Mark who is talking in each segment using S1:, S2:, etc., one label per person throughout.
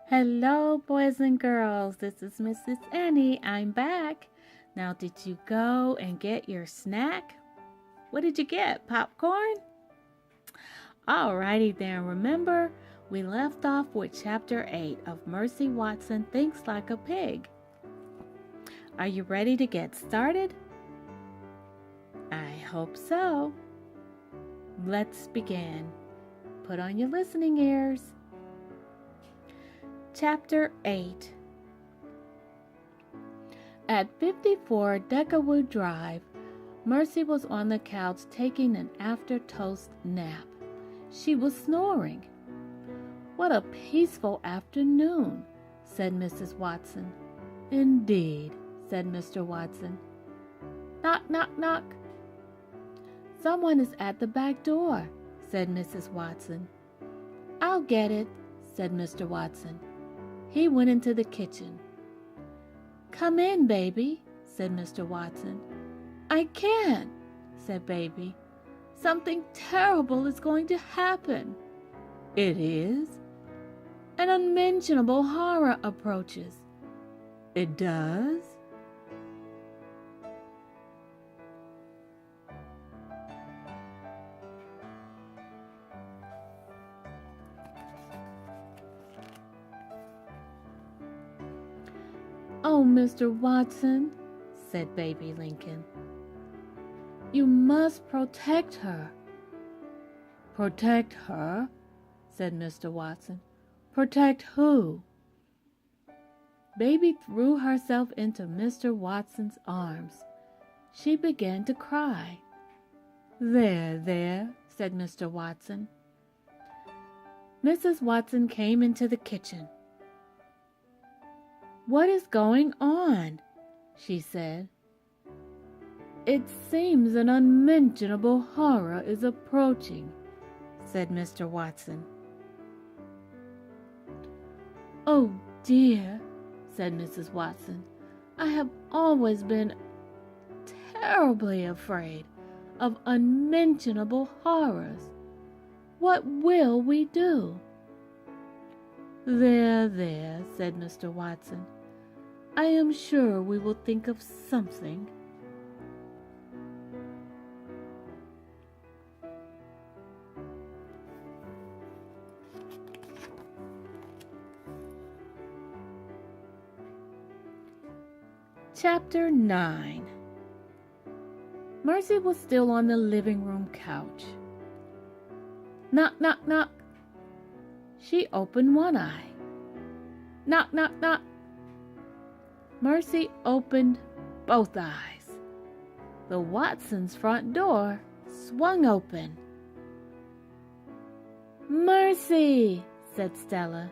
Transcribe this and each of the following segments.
S1: Hello, boys and girls. This is Mrs. Annie. I'm back. Now, did you go and get your snack? What did you get? Popcorn? Alrighty then. Remember, we left off with Chapter 8 of Mercy Watson Thinks Like a Pig. Are you ready to get started? I hope so. Let's begin. Put on your listening ears. Chapter 8. At 54 Deckerwood Drive, Mercy was on the couch taking an after-toast nap. She was snoring. "What a peaceful afternoon," said Mrs. Watson. "Indeed," said Mr. Watson. "Knock, knock, knock." "Someone is at the back door," said Mrs. Watson. "I'll get it," said Mr. Watson. He went into the kitchen. "Come in, baby," said Mr. Watson. "I can't," said baby. "Something terrible is going to happen." "It is?" "An unmentionable horror approaches." "It does?" "Oh, Mr. Watson," said baby Lincoln, "you must protect her." "Protect her?" said Mr. Watson. "Protect who?" Baby threw herself into Mr. Watson's arms. She began to cry. There, said Mr. Watson. Mrs. Watson came into the kitchen. "What is going on?" she said. "It seems an unmentionable horror is approaching," said Mr. Watson. "Oh dear," said Mrs. Watson. "I have always been terribly afraid of unmentionable horrors. What will we do?" There, said Mr. Watson. "I am sure we will think of something." Chapter 9. Mercy was still on the living room couch. Knock, knock, knock. She opened one eye. Knock, knock, knock. Mercy opened both eyes. The Watsons' front door swung open. "Mercy," said Stella,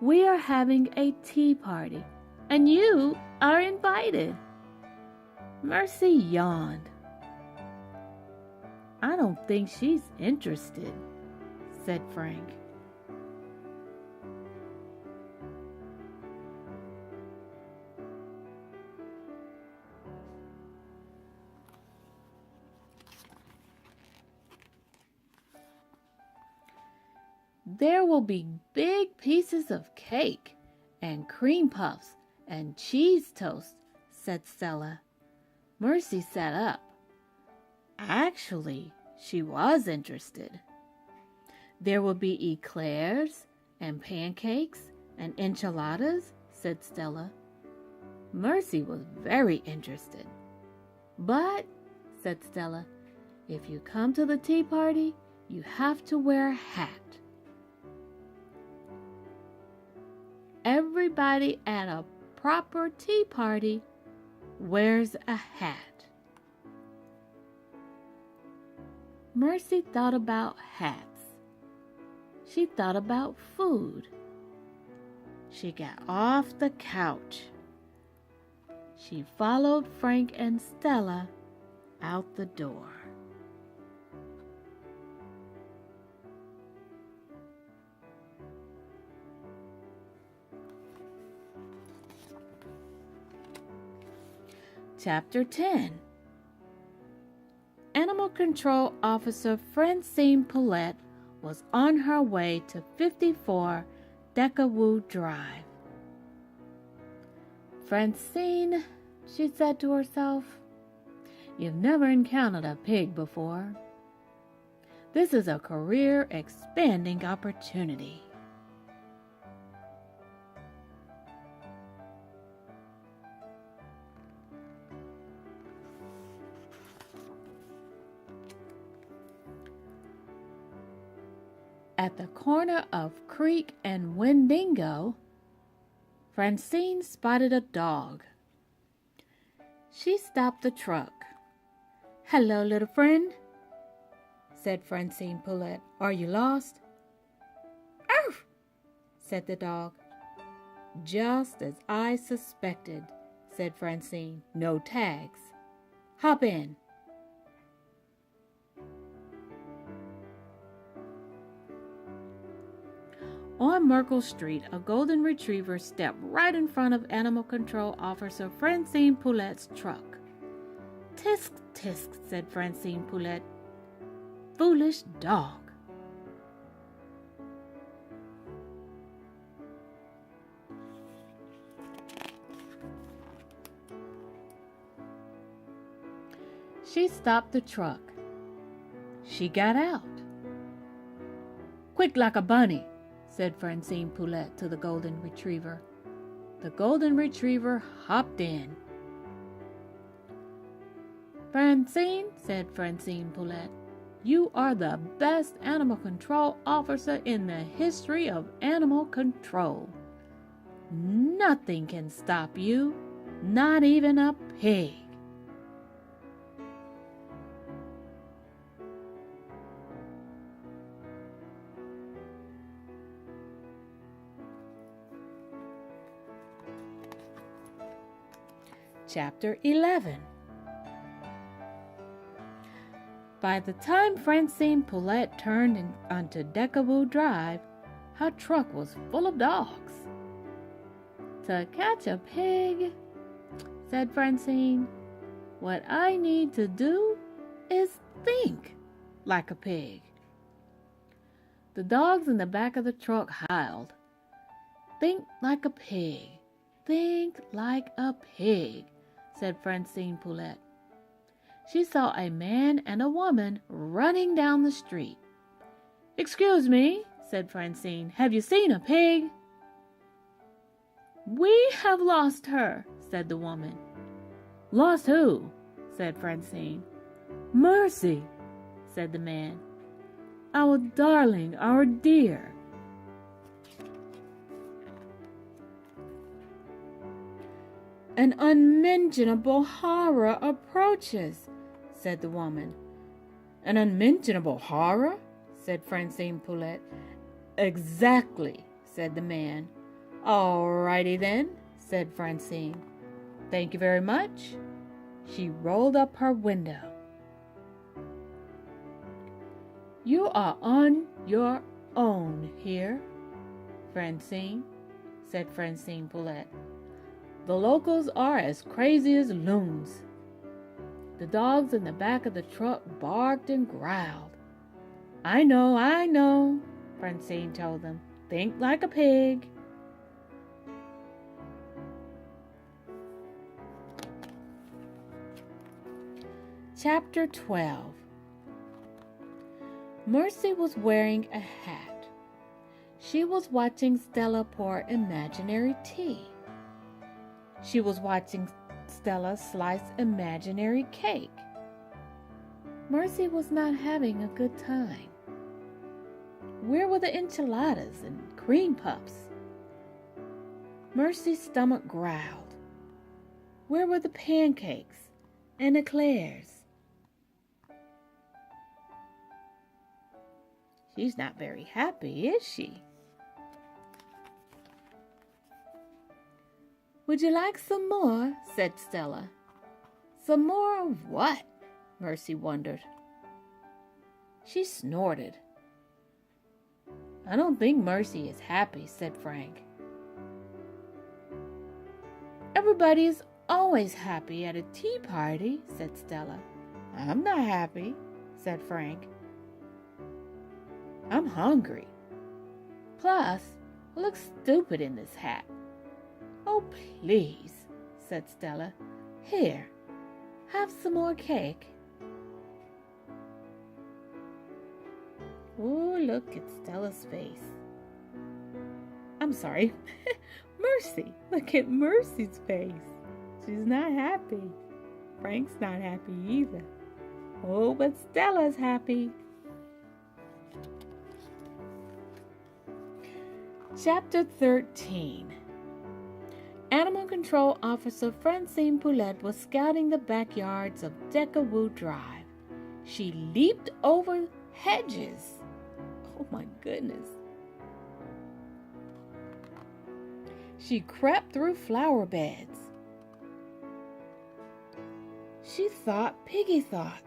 S1: "we are having a tea party, and you are invited." Mercy yawned. "I don't think she's interested," said Frank. "There will be big pieces of cake and cream puffs and cheese toast," said Stella. Mercy sat up. Actually, she was interested. "There will be eclairs and pancakes and enchiladas," said Stella. Mercy was very interested. "But," said Stella, "if you come to the tea party, you have to wear a hat." Everybody at a proper tea party wears a hat. Mercy thought about hats. She thought about food. She got off the couch. She followed Frank and Stella out the door. Chapter 10. Animal Control Officer Francine Paulette was on her way to 54 Decawoo Drive. Francine, she said to herself, you've never encountered a pig before. This is a career-expanding opportunity. At the corner of Creek and Wendigo, Francine spotted a dog. She stopped the truck. "Hello, little friend," said Francine Poulette. "Are you lost?" "Arf!" said the dog. "Just as I suspected," said Francine. "No tags. Hop in." On Merkle Street, a golden retriever stepped right in front of Animal Control Officer Francine Poulette's truck. "Tisk, tisk," said Francine Poulette. "Foolish dog." She stopped the truck. She got out. "Quick like a bunny," said Francine Poulette to the golden retriever. The golden retriever hopped in. "Francine," said Francine Poulette, "you are the best animal control officer in the history of animal control. Nothing can stop you, not even a pig." Chapter 11. By the time Francine Poulette turned onto Decawoo Drive, her truck was full of dogs. "To catch a pig," said Francine, "what I need to do is think like a pig." The dogs in the back of the truck howled. "Think like a pig. Think like a pig," said Francine Poulette. She saw a man and a woman running down the street. "Excuse me," said Francine, "have you seen a pig?" "We have lost her," said the woman. "Lost who?" said Francine. "Mercy," said the man. "Our darling, our dear." "An unmentionable horror approaches," said the woman. "An unmentionable horror?" said Francine Poulette. "Exactly," said the man. "All righty then," said Francine. "Thank you very much." She rolled up her window. "You are on your own here, Francine," said Francine Poulette. "The locals are as crazy as loons." The dogs in the back of the truck barked and growled. I know," Francine told them. "Think like a pig." Chapter 12. Mercy was wearing a hat. She was watching Stella pour imaginary tea. She was watching Stella slice imaginary cake. Mercy was not having a good time. Where were the enchiladas and cream puffs? Mercy's stomach growled. Where were the pancakes and eclairs? She's not very happy, is she? "Would you like some more?" said Stella. "Some more of what?" Mercy wondered. She snorted. "I don't think Mercy is happy," said Frank. "Everybody is always happy at a tea party," said Stella. "I'm not happy," said Frank. "I'm hungry. Plus, look stupid in this hat." "Oh, please," said Stella. "Here, have some more cake." Oh, look at Stella's face. I'm sorry, Mercy. Look at Mercy's face. She's not happy. Frank's not happy either. Oh, but Stella's happy. Chapter 13. Animal Control Officer Francine Poulette was scouting the backyards of Decawoo Drive. She leaped over hedges. Oh my goodness. She crept through flower beds. She thought piggy thoughts.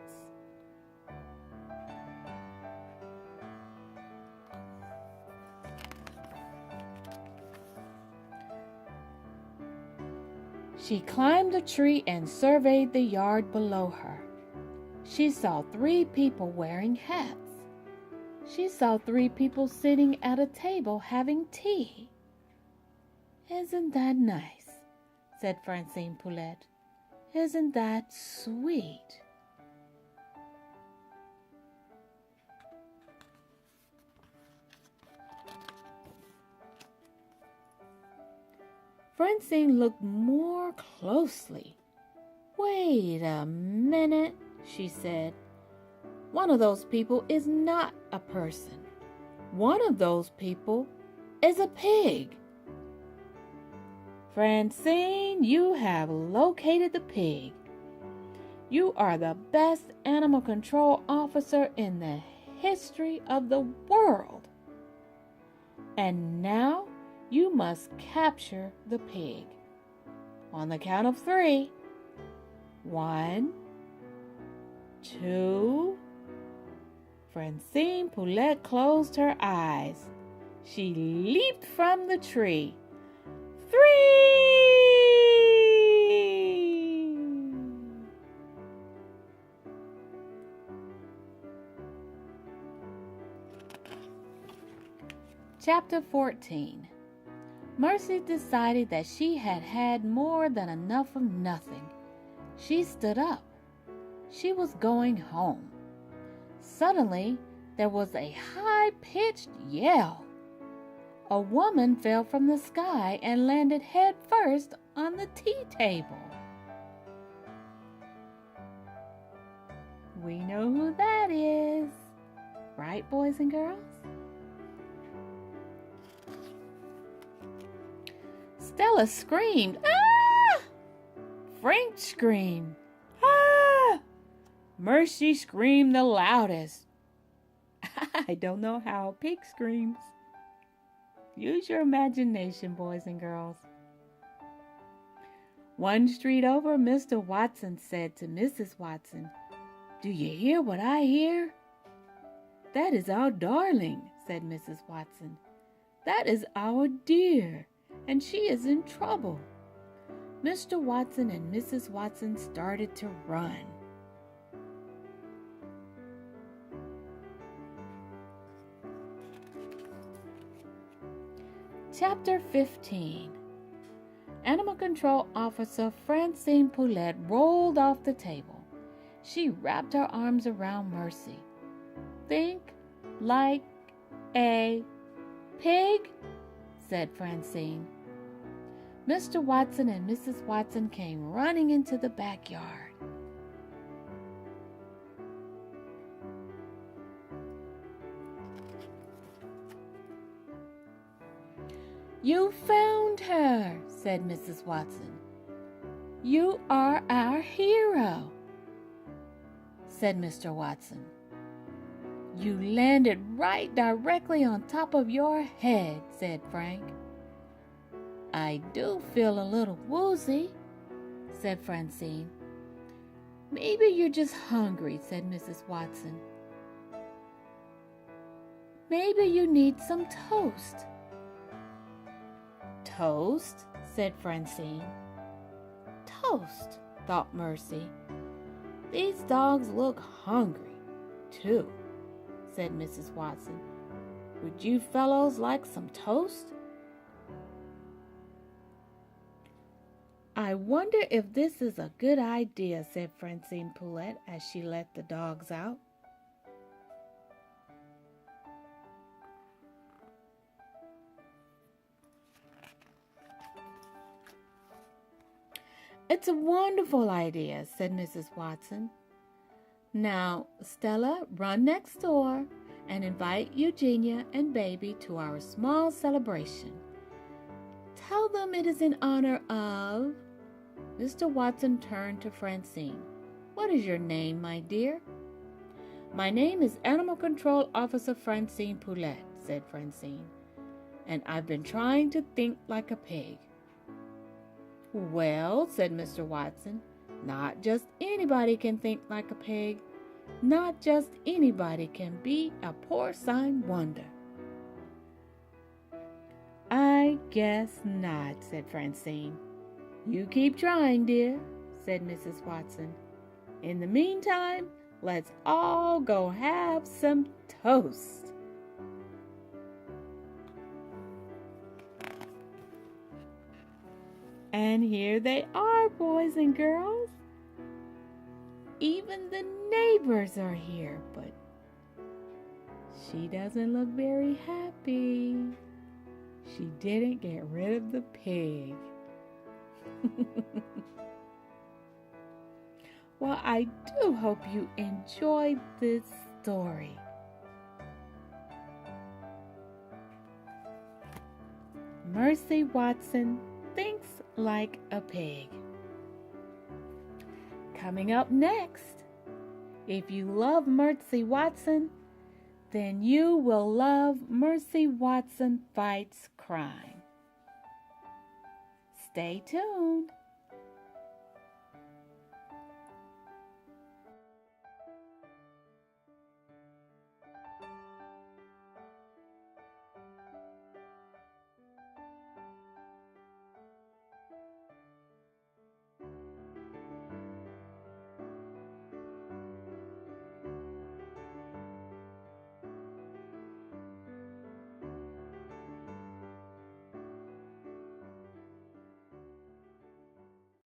S1: She climbed a tree and surveyed the yard below her. She saw 3 people wearing hats. She saw 3 people sitting at a table having tea. "Isn't that nice?" said Francine Poulette. "Isn't that sweet?" Francine looked more closely. "Wait a minute," she said. "One of those people is not a person. One of those people is a pig." "Francine, you have located the pig. You are the best animal control officer in the history of the world. And now you must capture the pig. On the count of 3. 1, 2. Francine Poulette closed her eyes. She leaped from the tree. 3! Chapter 14. Mercy decided that she had had more than enough of nothing. She stood up. She was going home. Suddenly, there was a high-pitched yell. A woman fell from the sky and landed head first on the tea table. We know who that is, right, boys and girls? Stella screamed, "Ah!" Frank screamed, "Ah!" Mercy screamed the loudest. I don't know how a pig screams. Use your imagination, boys and girls. One street over, Mr. Watson said to Mrs. Watson, "Do you hear what I hear?" "That is our darling," said Mrs. Watson. "That is our dear, and she is in trouble." Mr. Watson and Mrs. Watson started to run. Chapter 15. Animal Control Officer Francine Poulette rolled off the table. She wrapped her arms around Mercy. "Think like a pig," said Francine. Mr. Watson and Mrs. Watson came running into the backyard. "You found her," said Mrs. Watson. "You are our hero," said Mr. Watson. "You landed right directly on top of your head," said Frank. "I do feel a little woozy," said Francine. "Maybe you're just hungry," said Mrs. Watson. "Maybe you need some toast." "Toast?" said Francine. "Toast," thought Mercy. "These dogs look hungry, too," said Mrs. Watson. "Would you fellows like some toast?" I wonder if this is a good idea, said Francine Poulette as she let the dogs out. It's a wonderful idea, said Mrs. Watson. Now, Stella, run next door and invite Eugenia and Baby to our small celebration. Tell them it is in honor of... Mr. Watson turned to Francine. What is your name, my dear? My name is Animal Control Officer Francine Poulette, said Francine, and I've been trying to think like a pig. Well, said Mr. Watson, not just anybody can think like a pig. Not just anybody can be a porcine wonder. I guess not, said Francine. You keep trying, dear, said Mrs. Watson. In the meantime, let's all go have some toast. And here they are, boys and girls. Even the neighbors are here, but she doesn't look very happy. She didn't get rid of the pig. Well, I do hope you enjoyed this story. Mercy Watson thinks like a pig. Coming up next, if you love Mercy Watson, then you will love Mercy Watson Fights Crime. Stay tuned.